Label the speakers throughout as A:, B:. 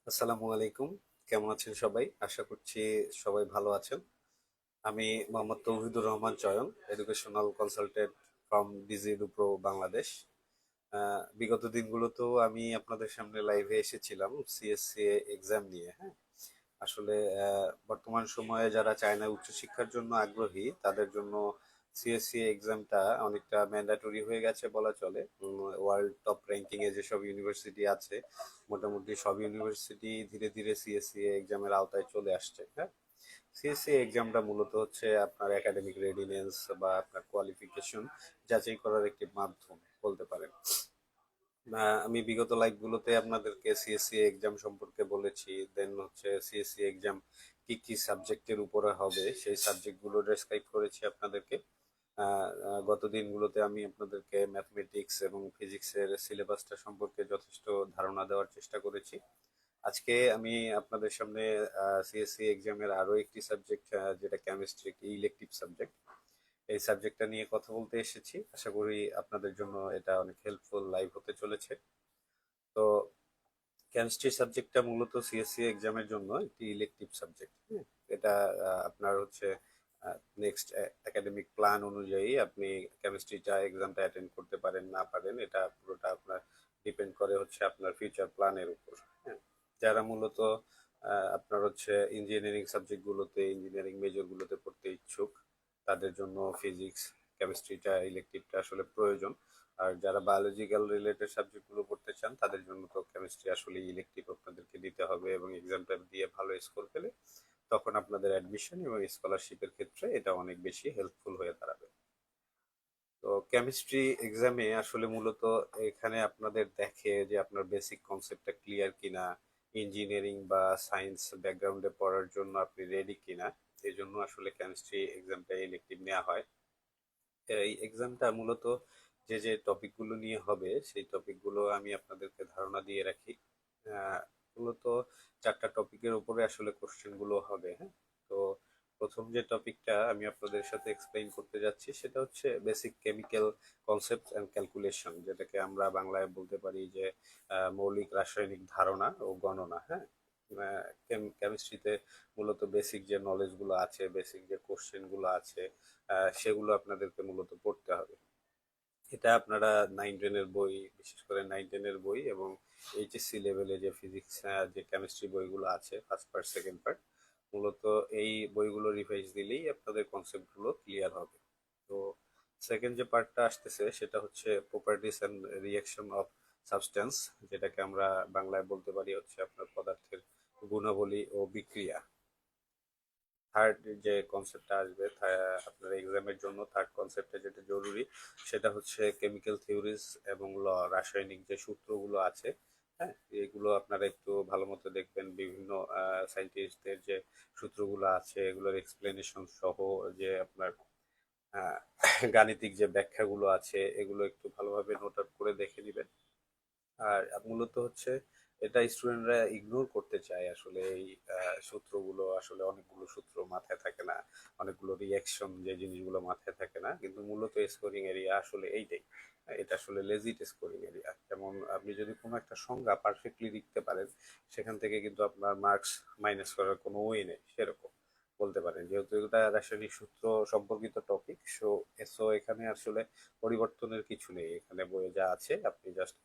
A: আসসালামু আলাইকুম। কেমন আছেন সবাই? আশা করছি সবাই ভালো আছেন। আমি Mohammad Tauhidur Rahman Choyon, educational consultant from DigiEdu Pro Bangladesh. বিগত দিনগুলোতেও আমি আপনাদের সামনে লাইভে এসেছিলাম সিএসসি এক্সাম নিয়ে। হ্যাঁ, আসলে বর্তমান সময়ে যারা চায়না উচ্চশিক্ষার জন্য আগ্রহী তাদের জন্য সিএসসি এক্সামটা অনেকটা ম্যান্ডেটরি হয়ে গেছে বলা চলে। ওয়ার্ল্ড টপ র্যাঙ্কিং এ যেসব ইউনিভার্সিটি আছে মোটামুটি সব ইউনিভার্সিটি ধীরে ধীরে সিএসসি এক্সামের আওতায় চলে আসছে। হ্যাঁ, সিএসসি এক্সামটা মূলত হচ্ছে আপনার একাডেমিক রেডিনেস বা আপনার কোয়ালিফিকেশন যাচাই করার একটি মাধ্যম বলতে পারেন। আমি বিগত লাইভগুলোতে আপনাদেরকে সিএসসি এক্সাম সম্পর্কে বলেছি, দেন হচ্ছে সিএসসি এক্সাম কি কি সাবজেক্টের উপরে হবে সেই সাবজেক্টগুলো ডেসক্রাইব করেছি আপনাদেরকে। গত দিনগুলোতে আমি আপনাদেরকে ম্যাথমেটিক্স এবং ফিজিক্সের সিলেবাসটা সম্পর্কে যথেষ্ট ধারণা দেওয়ার চেষ্টা করেছি। আজকে আমি আপনাদের সামনে সিএসসি এক্সামের আরো একটি সাবজেক্ট, যেটা কেমিস্ট্রি, একটি ইলেকটিভ সাবজেক্ট, এই সাবজেক্টটা নিয়ে কথা বলতে এসেছি। আশা করি আপনাদের জন্য এটা অনেক হেল্পফুল লাইভ হতে চলেছে। তো কেমিস্ট্রি সাবজেক্টটা মূলত সিএসসি এক্সামের জন্য একটি ইলেকটিভ সাবজেক্ট। হ্যাঁ, এটা আপনার হচ্ছে নেক্সট একাডেমিক প্ল্যান অনুযায়ী আপনি কেমিস্ট্রিটা এক্সামটা অ্যাটেন্ড করতে পারেন না পারেন, এটা পুরোটা আপনার ডিপেন্ড করে হচ্ছে আপনার ফিউচার প্ল্যানের উপর। হ্যাঁ, যারা মূলত আপনার হচ্ছে ইঞ্জিনিয়ারিং সাবজেক্টগুলোতে, ইঞ্জিনিয়ারিং মেজরগুলোতে পড়তে ইচ্ছুক তাদের জন্য ফিজিক্স কেমিস্ট্রিটা ইলেকটিভটা আসলে প্রয়োজন। আর যারা বায়োলজিক্যাল রিলেটেড সাবজেক্টগুলো পড়তে চান তাদের জন্য তো কেমিস্ট্রি আসলে ইলেকটিভ আপনাদেরকে দিতে হবে, এবং এক্সামটা দিয়ে ভালো স্কোর পেলে তখন আপনাদের অ্যাডমিশন এবং স্কলারশিপের ক্ষেত্রে এটা অনেক বেশি হেল্পফুল হয়ে দাঁড়াবে। তো কেমিস্ট্রি এক্সামে আসলে মূলত এখানে আপনাদের দেখে যে আপনার বেসিক কনসেপ্টটা ক্লিয়ার কিনা, ইঞ্জিনিয়ারিং বা সায়েন্স ব্যাকগ্রাউন্ডে পড়ার জন্য আপনি রেডি কিনা, এই জন্য আসলে কেমিস্ট্রি এক্সামটা ইলেকটিভ নেওয়া হয়। এই এক্সামটা মূলত যে যে টপিকগুলো নিয়ে হবে সেই টপিকগুলো আমি আপনাদেরকে ধারণা দিয়ে রাখি। আহ, মূলত চারটা টপিকের উপরে আসলে কোশ্চেনগুলো হবে। হ্যাঁ, তো প্রথম যে টপিকটা আমি আপনাদের সাথে এক্সপ্লেইন করতে যাচ্ছি সেটা হচ্ছে basic chemical concept and calculation, যেটাকে আমরা বাংলায় বলতে পারি যে মৌলিক রাসায়নিক ধারণা ও গণনা। হ্যাঁ, কেমিস্ট্রিতে মূলত বেসিক যে নলেজগুলো আছে, বেসিক যে কোশ্চেনগুলো আছে, সেগুলো আপনাদেরকে মূলত পড়তে হবে। এটা আপনারা 9-10-এর বই, বিশেষ করে 9-10-এর বই এবং এইচএসসি লেভেলে যে ফিজিক্স, যে কেমিস্ট্রি বইগুলো আছে ফার্স্ট পার্ট সেকেন্ড পার্ট, মূলত এই বইগুলো রিভাইজ দিলেই আপনাদের কনসেপ্টগুলো ক্লিয়ার হবে। তো সেকেন্ড যে পার্টটা আসতেছে সেটা হচ্ছে properties and reaction of substance, যেটাকে আমরা বাংলায় বলতে পারি হচ্ছে আপনার পদার্থের গুণাবলী ও বিক্রিয়া। থার্ড যে কনসেপ্টটা আসবে আপনার এক্সামের জন্য, থার্ড কনসেপ্টে যেটা জরুরি সেটা হচ্ছে কেমিক্যাল থিওরিজ এবং ল, রাসায়নিক যে সূত্রগুলো আছে। হ্যাঁ, এগুলো আপনারা একটু ভালো মতো দেখবেন। বিভিন্ন সাইন্টিস্টদের যে সূত্রগুলো আছে এগুলোর এক্সপ্লেনেশন সহ যে আপনার আহ, গাণিতিক যে ব্যাখ্যাগুলো আছে এগুলো একটু ভালোভাবে নোট আউট করে দেখে নেবেন। আর মূলত হচ্ছে এটা স্টুডেন্টরা ইগনোর করতে চায় আসলে। এই সূত্রগুলো আসলে, অনেকগুলো সূত্র মাথায় থাকে না, অনেকগুলো রিয়াকশন যে জিনিসগুলো মাথায় থাকে না, কিন্তু মূলত স্কোরিং এরিয়া আসলে এইটাই। এটা আসলে লেজিট স্কোরিং এরিয়া। যেমন আপনি যদি কোনো একটা সংজ্ঞা পারফেক্টলি লিখতে পারেন সেখান থেকে কিন্তু আপনার মার্কস মাইনাস করার কোনো ওয়ে নেই, সেরকম বলতে পারেন। যেহেতু এটা রাসায়নিক সূত্র সম্পর্কিত টপিক, সো এখানে আসলে পরিবর্তনের কিছু নেই। এখানে বইয়ে যা আছে আপনি জাস্ট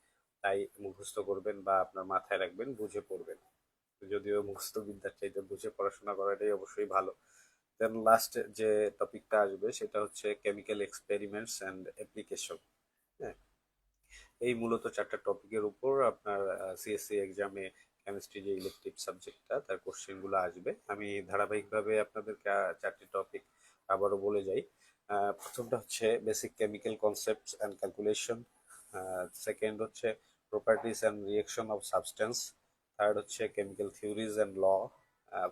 A: তাই মুখস্থ করবেন বা আপনার মাথায় রাখবেন, বুঝে পড়বেন। যদিও মুখস্থ বিদ্যার চাইতে বুঝে পড়াশোনা করাটাই অবশ্যই ভালো। দেন লাস্ট যে টপিকটা আসবে সেটা হচ্ছে কেমিক্যাল এক্সপেরিমেন্টস অ্যান্ড অ্যাপ্লিকেশন। হ্যাঁ, এই মূলত চারটা টপিকের উপর আপনার সিএসসি এক্সামে কেমিস্ট্রি যে ইলেকটিভ সাবজেক্টটা তার কোশ্চেনগুলো আসবে। আমি ধারাবাহিকভাবে আপনাদেরকে চারটি টপিক আবারও বলে যাই। প্রথমটা হচ্ছে basic chemical concepts and calculation, second হচ্ছে properties and reaction of substance, third হচ্ছে chemical theories and law,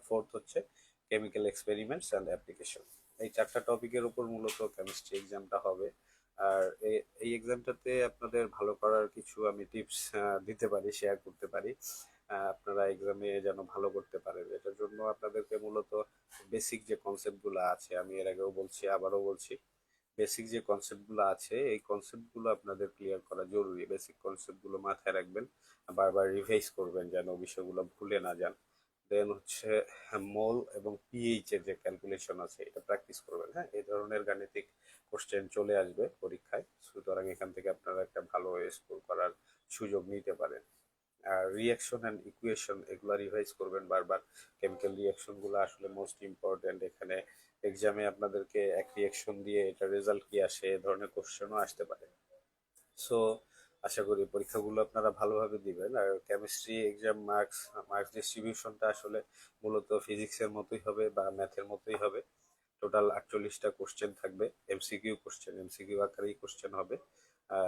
A: fourth হচ্ছে কেমিক্যাল এক্সপেরিমেন্টস অ্যান্ড অ্যাপ্লিকেশন। এই চারটা টপিকের উপর মূলত কেমিস্ট্রি এক্সামটা হবে। আর এই এক্সামটাতে আপনাদের ভালো করার কিছু আমি টিপস দিতে পারি, শেয়ার করতে পারি। আপনারা এক্সামে যেন ভালো করতে পারেন এটার জন্য আপনাদেরকে মূলত বেসিক যে কনসেপ্টগুলো আছে, আমি এর আগেও বলছি আবারও বলছি, বেসিক যে কনসেপ্টগুলো আছে এই কনসেপ্টগুলো আপনাদের ক্লিয়ার করা জরুরি। বেসিক কনসেপ্টগুলো মাথায় রাখবেন, বারবার রিভাইজ করবেন যেন বিষয়গুলো ভুলে না যান। দেন হচ্ছে মোল এবং পিএইচ এর যে ক্যালকুলেশন আছে এটা প্র্যাকটিস করবেন। হ্যাঁ, এই ধরনের গাণিতিক কোশ্চেন চলে আসবে পরীক্ষায়, সুতরাং এখান থেকে আপনারা একটা ভালো স্কোর করার সুযোগ নিতে পারেন। আর রিয়াকশন অ্যান্ড ইকুয়েশন এগুলো রিভাইজ করবেন বারবার। কেমিক্যাল রিয়াকশন গুলো আসলে মোস্ট ইম্পর্টেন্ট। এখানে এক্সামে আপনাদেরকে এক রিয়াকশন দিয়ে এটা রেজাল্ট কি আসে এ ধরনের কোশ্চেনও আসতে পারে। সো আশা করি পরীক্ষাগুলো আপনারা ভালোভাবে দিবেন। আর কেমিস্ট্রি এক্সাম মার্কস মার্কস ডিস্ট্রিবিউশনটা আসলে মূলত ফিজিক্সের মতোই হবে বা ম্যাথের মতোই হবে। টোটাল 48টা কোশ্চেন থাকবে, এমসিকিউ কোশ্চেন, এমসিকিউ আকারেই কোশ্চেন হবে।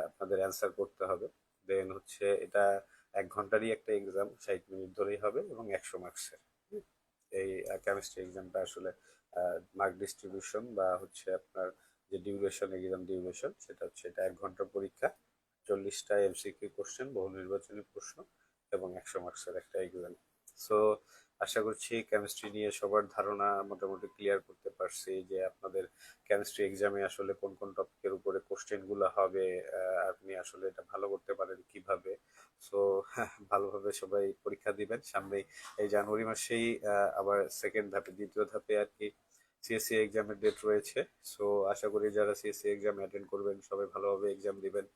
A: আপনাদের অ্যান্সার করতে হবে। দেন হচ্ছে এটা 1 ঘন্টারই একটা এক্সাম, 60 মিনিট ধরেই হবে এবং 100 মার্কসের। এই কেমিস্ট্রি এক্সামটা আসলে মার্ক ডিস্ট্রিবিউশন বা হচ্ছে আপনার যে ডিউরেশন, এক্সাম ডিউরেশন, সেটা হচ্ছে এটা 1 ঘন্টার পরীক্ষা, 40টা এমসিকিউ কোশ্চেন, বহু নির্বাচনী প্রশ্ন এবং 100 মার্কসের একটা এক্সাম। সো আশা করছি কেমিস্ট্রি নিয়ে সবার ধারণা মোটামুটি ক্লিয়ার করতে পারছি যে আপনাদের কেমিস্ট্রি এক্সামে আসলে কোন কোন টপিকের উপরে কোশ্চেন গুলো হবে, আপনি আসলে এটা ভালো করতে পারেন কিভাবে। সো ভালোভাবে সবাই পরীক্ষা দিবেন সামনেই। এই জানুয়ারি মাসেই আবার সেকেন্ড ধাপে, দ্বিতীয় ধাপে আর কি সিএসসি এক্সামের ডেট রয়েছে। সো আশা করি যারা সিএসসি এক্সাম অ্যাটেন্ড করবেন সবাই ভালোভাবে এক্সাম দিবেন।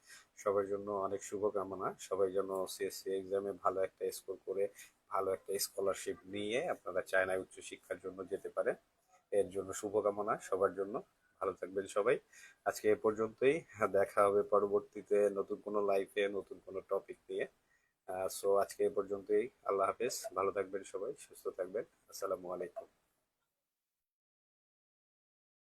A: সবার জন্য অনেক শুভকামনা। সবাই যেন সিএসসি এক্সামে ভালো একটা স্কোর করে ভালো একটা স্কলারশিপ নিয়ে আপনারা চায়নায় উচ্চশিক্ষার জন্য যেতে পারেন। এর জন্য শুভকামনা সবার জন্য। ভালো থাকবেন সবাই। আজকে এ পর্যন্তই। দেখা হবে পরবর্তীতে নতুন কোনো লাইফে নতুন কোনো টপিক নিয়ে। সো আজকে এ পর্যন্তই। আল্লাহ হাফেজ। ভালো থাকবেন সবাই, সুস্থ থাকবেন। আসসালামু আলাইকুম।